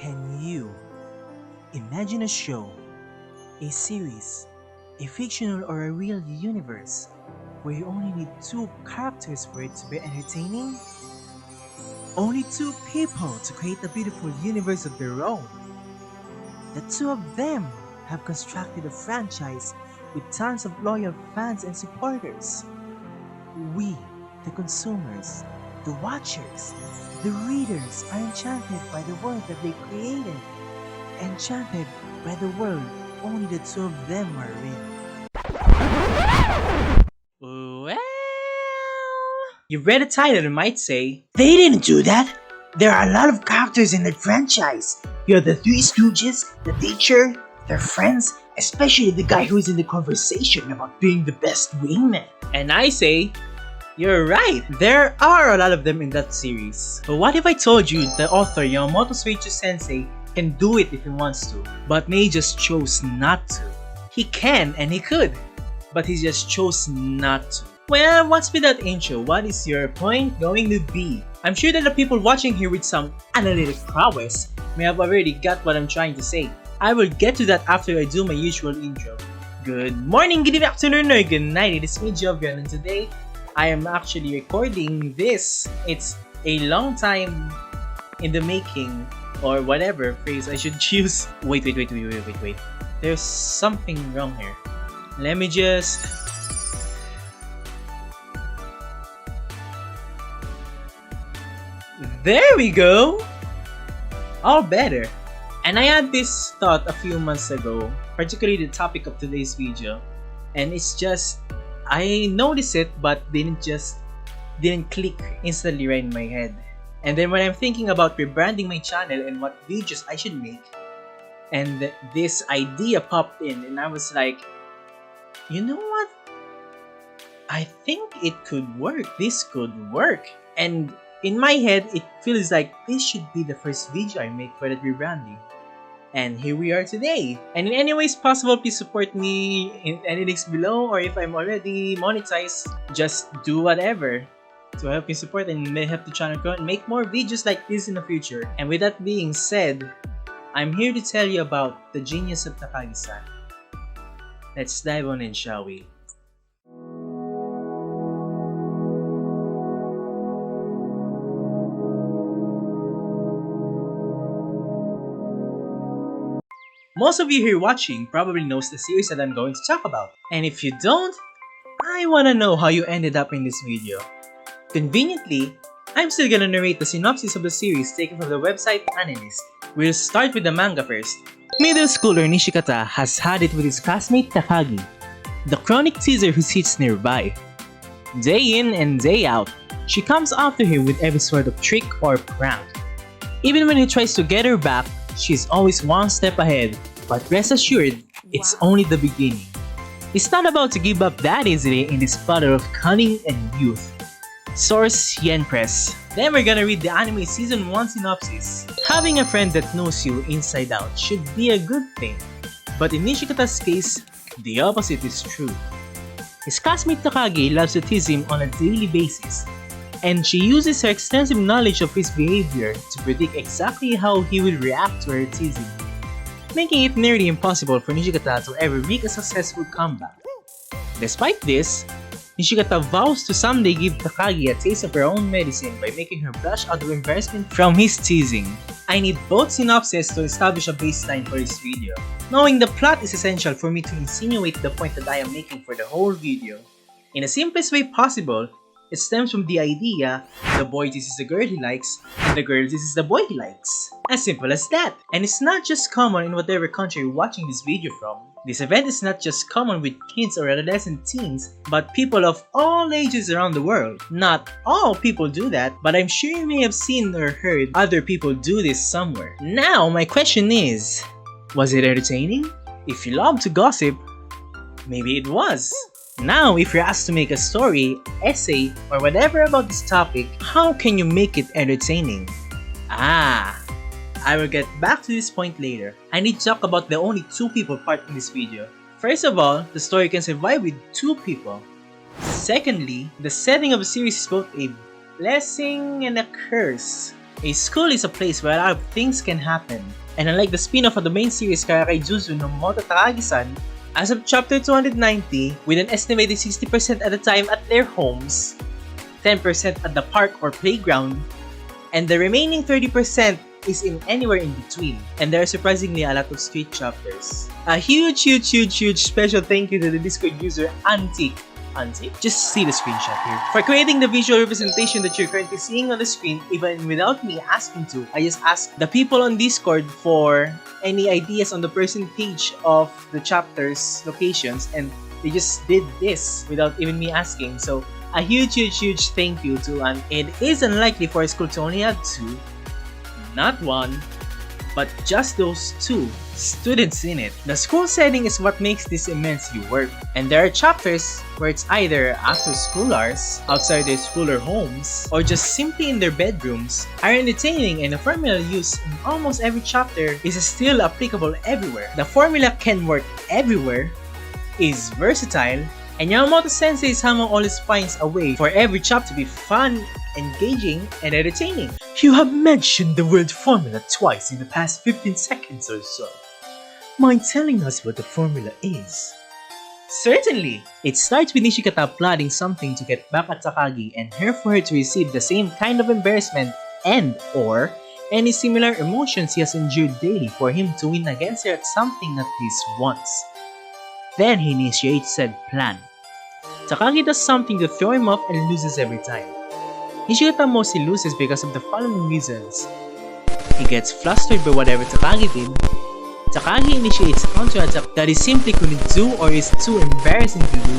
Can you imagine a show, a series, a fictional or a real universe where you only need two characters for it to be entertaining? Only two people to create a beautiful universe of their own. The two of them have constructed a franchise with tons of loyal fans and supporters. We, the consumers, the watchers, the readers are enchanted by the world that they created. Enchanted by the world only the two of them are in. Well, you read the title and might say, they didn't do that! There are a lot of characters in that franchise. You have the Three Stooges, the teacher, their friends, especially the guy who is in the conversation about being the best wingman. And I say, you're right, there are a lot of them in that series. But what if I told you the author Yamamoto Shuichi-sensei can do it if he wants to, but May just chose not to? He can and he could, but he just chose not to. Well, what's with that intro? What is your point going to be? I'm sure that the people watching here with some analytic prowess may have already got what I'm trying to say. I will get to that after I do my usual intro. Good morning, good afternoon, or good night. It is me, Jovian, and today I am actually recording this. It's a long time in the making, or whatever phrase I should choose. Wait. There's something wrong here. Let me just... There we go! All better. And I had this thought a few months ago, particularly the topic of today's video. And it's just, I noticed it but didn't click instantly right in my head. And then when I'm thinking about rebranding my channel and what videos I should make, and this idea popped in and I was like, you know what? I think it could work. This could work. And in my head, it feels like this should be the first video I make for that rebranding. And here we are today. And in any ways possible, please support me in any links below, or if I'm already monetized, just do whatever to help me support and may help the channel grow and make more videos like this in the future. And with that being said, I'm here to tell you about the genius of Takagi-San. Let's dive on in, shall we? Most of you here watching probably knows the series that I'm going to talk about. And if you don't, I wanna know how you ended up in this video. Conveniently, I'm still gonna narrate the synopsis of the series taken from the website Analyst. We'll start with the manga first. Middle schooler Nishikata has had it with his classmate Takagi, the chronic teaser who sits nearby. Day in and day out, she comes after him with every sort of trick or prank. Even when he tries to get her back, she's always one step ahead, but rest assured, it's only the beginning. He's not about to give up that easily in this flutter of cunning and youth. Source Yen Press. Then we're gonna read the anime season 1 synopsis. Having a friend that knows you inside out should be a good thing, but in Nishikata's case, the opposite is true. His classmate Takagi loves to tease him on a daily basis, and she uses her extensive knowledge of his behavior to predict exactly how he will react to her teasing, making it nearly impossible for Nishikata to ever make a successful comeback. Despite this, Nishikata vows to someday give Takagi a taste of her own medicine by making her blush out of embarrassment from his teasing. I need both synopses to establish a baseline for this video. Knowing the plot is essential for me to insinuate the point that I am making for the whole video. In the simplest way possible, it stems from the idea the boy teases the girl he likes, and the girl teases the boy he likes. As simple as that. And it's not just common in whatever country you're watching this video from. This event is not just common with kids or adolescent teens, but people of all ages around the world. Not all people do that, but I'm sure you may have seen or heard other people do this somewhere. Now, my question is, was it entertaining? If you love to gossip, maybe it was. Now, if you're asked to make a story, essay, or whatever about this topic, how can you make it entertaining? I will get back to this point later. I need to talk about the only two people part in this video. First of all, the story can survive with two people. Secondly, the setting of the series is both a blessing and a curse. A school is a place where a lot of things can happen. And unlike the spin-off of the main series Karakai Jouzu no Moto Takagi-San, as of chapter 290, with an estimated 60% at a time at their homes, 10% at the park or playground, and the remaining 30% is in anywhere in between. And there are surprisingly a lot of street chapters. A huge special thank you to the Discord user Antique. Just see the screenshot here. For creating the visual representation that you're currently seeing on the screen, even without me asking to. I just asked the people on Discord for any ideas on the percentage of the chapters, locations, and they just did this without even me asking. So a huge thank you to it is unlikely for a school to only have 2, not 1, but just those 2 students in it. The school setting is what makes this immensely work. And there are chapters where it's either after school hours, outside their school or homes, or just simply in their bedrooms, are entertaining, and the formula used in almost every chapter is still applicable everywhere. The formula can work everywhere, is versatile, and Yamamoto Sensei somehow always finds a way for every chapter to be fun, engaging, and entertaining. You have mentioned the word formula twice in the past 15 seconds or so. Mind telling us what the formula is? Certainly! It starts with Nishikata plotting something to get back at Takagi and her for her to receive the same kind of embarrassment and or any similar emotions he has endured daily for him to win against her at something at least once. Then he initiates said plan. Takagi does something to throw him off and loses every time. Nishikata mostly loses because of the following reasons. He gets flustered by whatever Takagi did. Takagi initiates a counterattack that he simply couldn't do or is too embarrassing to do.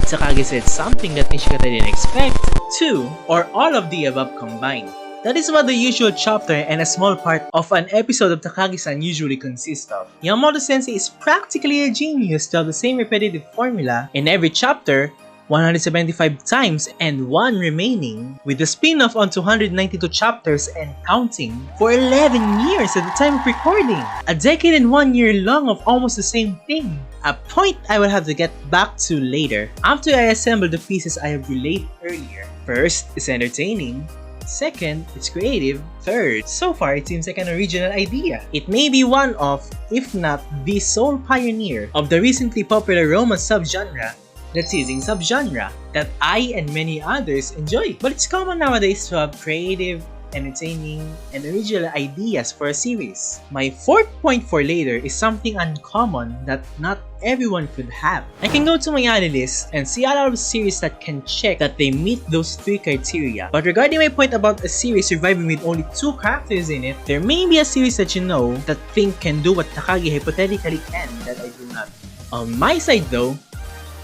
Takagi said something that Nishikata didn't expect. 2, or all of the above combined. That is what the usual chapter and a small part of an episode of Takagi-San usually consists of. Yamamoto Sensei is practically a genius to have the same repetitive formula in every chapter 175 times and 1 remaining, with the spin-off on 292 chapters and counting for 11 years at the time of recording. A decade and 1 year long of almost the same thing. A point I will have to get back to later after I assemble the pieces I have relayed earlier. First, it's entertaining. Second, it's creative. Third, so far it seems like an original idea. It may be one of, if not the sole pioneer of the recently popular romance subgenre, the teasing subgenre, that I and many others enjoy. But it's common nowadays to have creative, entertaining, and original ideas for a series. My fourth point for later is something uncommon that not everyone could have. I can go to my analyst and see a lot of series that can check that they meet those 3 criteria. But regarding my point about a series surviving with only 2 characters in it, there may be a series that you know that think can do what Takagi hypothetically can that I do not. On my side though,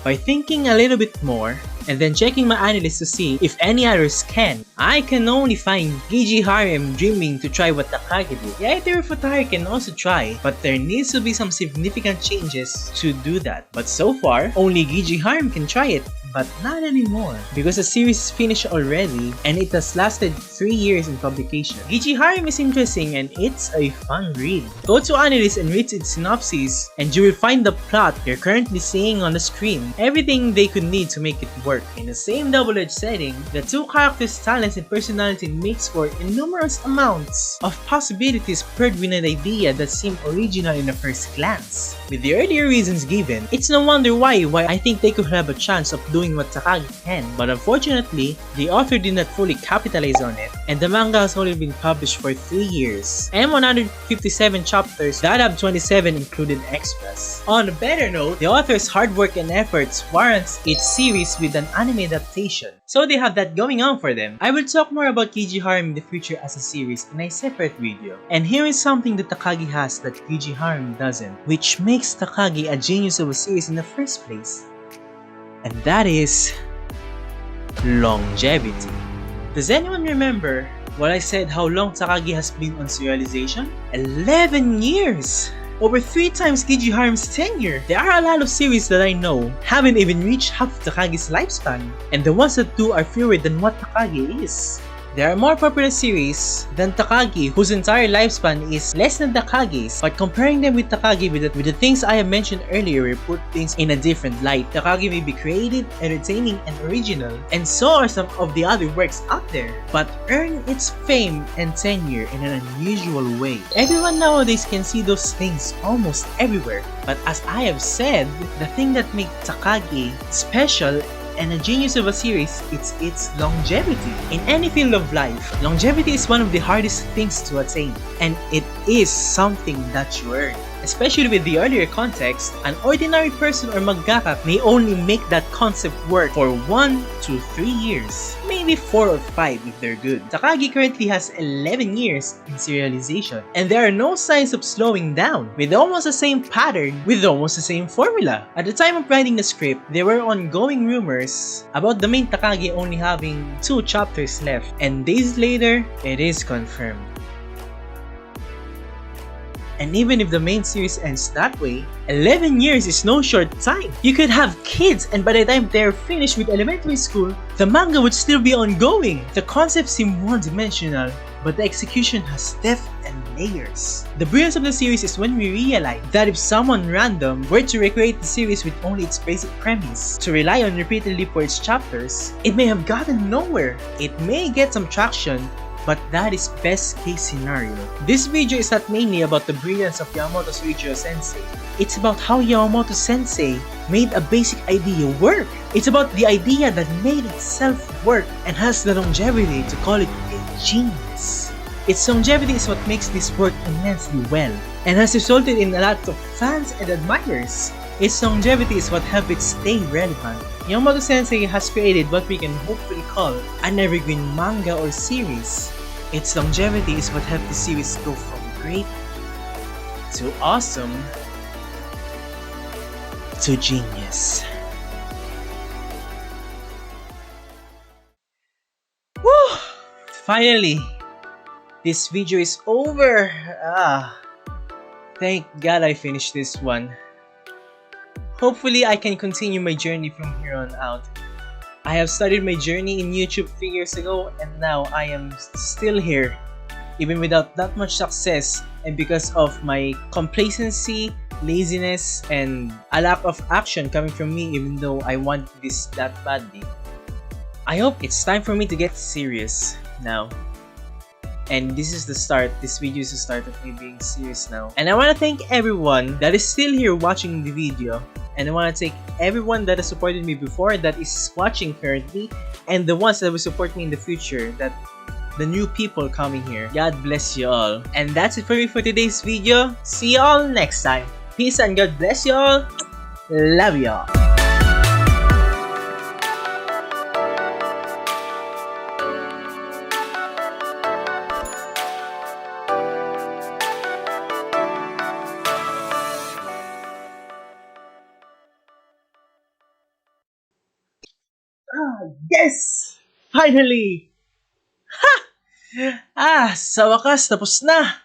by thinking a little bit more, and then checking my analyst to see if any others can, I can only find Gigi Harem dreaming to try what Takagi did. The idea of Futari can also try, but there needs to be some significant changes to do that. But so far, only Gigi Harem can try it, but not anymore, because the series is finished already and it has lasted 3 years in publication. Gigi Harem is interesting and it's a fun read. Go to Analyst and read its synopsis and you will find the plot you're currently seeing on the screen. Everything they could need to make it work. In the same double-edged setting, the 2 characters' talents and personality makes for enormous amounts of possibilities paired with an idea that seemed original in the first glance. With the earlier reasons given, it's no wonder why I think they could have a chance of doing what Takagi can, but unfortunately, the author did not fully capitalize on it, and the manga has only been published for 3 years, and 157 chapters that have 27 included extras. On a better note, the author's hard work and efforts warrants its series with an anime adaptation, so they have that going on for them. I will talk more about Gigi Harem in the future as a series in a separate video, and here is something that Takagi has that Gigi Harem doesn't, which makes Takagi a genius of a series in the first place. And that is longevity. Does anyone remember what I said how long Takagi has been on serialization? 11 years! Over 3 times Gigi Harem's tenure. There are a lot of series that I know haven't even reached half of Takagi's lifespan, and the ones that do are fewer than what Takagi is. There are more popular series than Takagi, whose entire lifespan is less than Takagi's, but comparing them with Takagi with the things I have mentioned earlier will put things in a different light. Takagi may be creative, entertaining, and original, and so are some of the other works out there, but earn its fame and tenure in an unusual way. Everyone nowadays can see those things almost everywhere, but as I have said, the thing that makes Takagi special and a genius of a series, it's its longevity. In any field of life, longevity is one of the hardest things to attain, and it is something that you earn. Especially with the earlier context, an ordinary person or mangaka may only make that concept work for 1 to 3 years, maybe 4 or 5 if they're good. Takagi currently has 11 years in serialization, and there are no signs of slowing down, with almost the same pattern, with almost the same formula. At the time of writing the script, there were ongoing rumors about the main Takagi only having 2 chapters left, and days later, it is confirmed. And even if the main series ends that way, 11 years is no short time. You could have kids, and by the time they're finished with elementary school, the manga would still be ongoing. The concepts seem one-dimensional, but the execution has depth and layers. The brilliance of the series is when we realize that if someone random were to recreate the series with only its basic premise, to rely on repeatedly for its chapters, it may have gotten nowhere. It may get some traction, but that is best case scenario. This video is not mainly about the brilliance of Yamamoto's Reichiro Sensei. It's about how Yamamoto Sensei made a basic idea work. It's about the idea that made itself work and has the longevity to call it a genius. Its longevity is what makes this work immensely well, and has resulted in a lot of fans and admirers. Its longevity is what helped it stay relevant. Yamamoto Sensei has created what we can hopefully call an evergreen manga or series. Its longevity is what helped the series go from great to awesome to genius. Woo! Finally, this video is over. Thank God I finished this one. Hopefully, I can continue my journey from here on out. I have started my journey in YouTube 3 years ago, and now I am still here, even without that much success, and because of my complacency, laziness, and a lack of action coming from me, even though I want this that badly. I hope it's time for me to get serious now. And this is the start. This video is the start of me being serious now. And I want to thank everyone that is still here watching the video. And I want to thank everyone that has supported me before, that is watching currently, and the ones that will support me in the future, that the new people coming here. God bless you all. And that's it for me for today's video. See you all next time. Peace and God bless you all. Love you all. Yes! Finally! Ha! Sa wakas, tapos na!